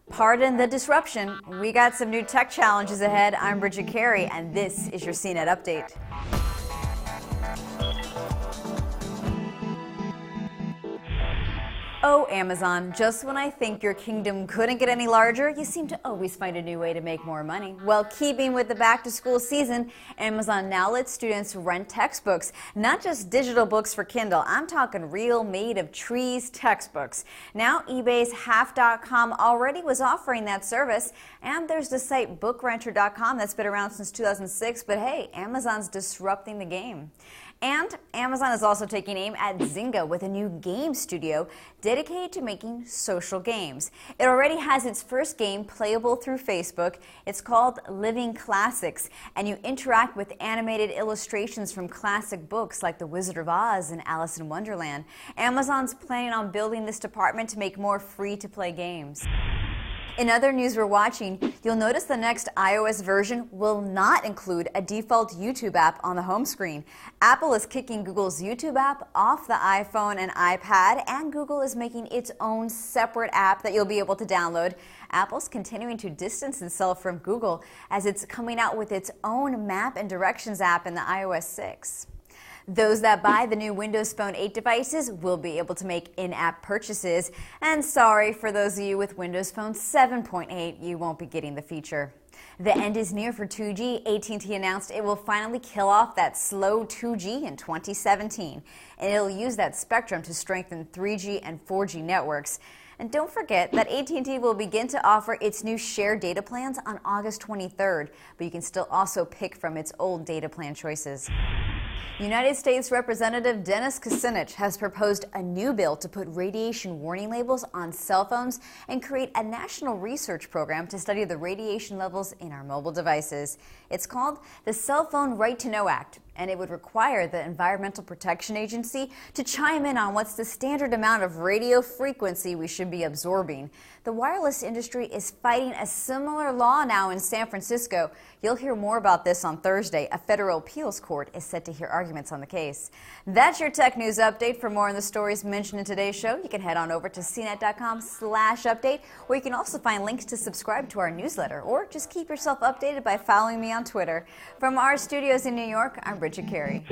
Pardon the disruption. We got some new tech challenges ahead. I'm Bridget Carey, and this is your CNET Update. Oh, Amazon, just when I think your kingdom couldn't get any larger, you seem to always find a new way to make more money. Well, keeping with the back-to-school season, Amazon now lets students rent textbooks, not just digital books for Kindle. I'm talking real, made-of-trees textbooks. Now, eBay's Half.com already was offering that service, and there's the site bookrenter.com that's been around since 2006, but hey, Amazon's disrupting the game. And Amazon is also taking aim at Zynga with a new game studio dedicated to making social games. It already has its first game playable through Facebook. It's called Living Classics, and you interact with animated illustrations from classic books like The Wizard of Oz and Alice in Wonderland. Amazon's planning on building this department to make more free-to-play games. In other news we're watching, you'll notice the next iOS version will not include a default YouTube app on the home screen. Apple is kicking Google's YouTube app off the iPhone and iPad, and Google is making its own separate app that you'll be able to download. Apple's continuing to distance itself from Google as it's coming out with its own map and directions app in the iOS 6. Those that buy the new Windows Phone 8 devices will be able to make in-app purchases. And sorry for those of you with Windows Phone 7.8, you won't be getting the feature. The end is near for 2G. AT&T announced it will finally kill off that slow 2G in 2017. And it'll use that spectrum to strengthen 3G and 4G networks. And don't forget that AT&T will begin to offer its new shared data plans on August 23rd, but you can still also pick from its old data plan choices. United States Representative Dennis Kucinich has proposed a new bill to put radiation warning labels on cell phones and create a national research program to study the radiation levels in our mobile devices. It's called the Cell Phone Right to Know Act, and it would require the Environmental Protection Agency to chime in on what's the standard amount of radio frequency we should be absorbing. The wireless industry is fighting a similar law now in San Francisco. You'll hear more about this on Thursday. A federal appeals court is set to hear arguments on the case. That's your tech news update. For more on the stories mentioned in today's show, you can head on over to cnet.com/update, where you can also find links to subscribe to our newsletter, or just keep yourself updated by following me on Twitter. From our studios in New York, I'm Bridget Carey.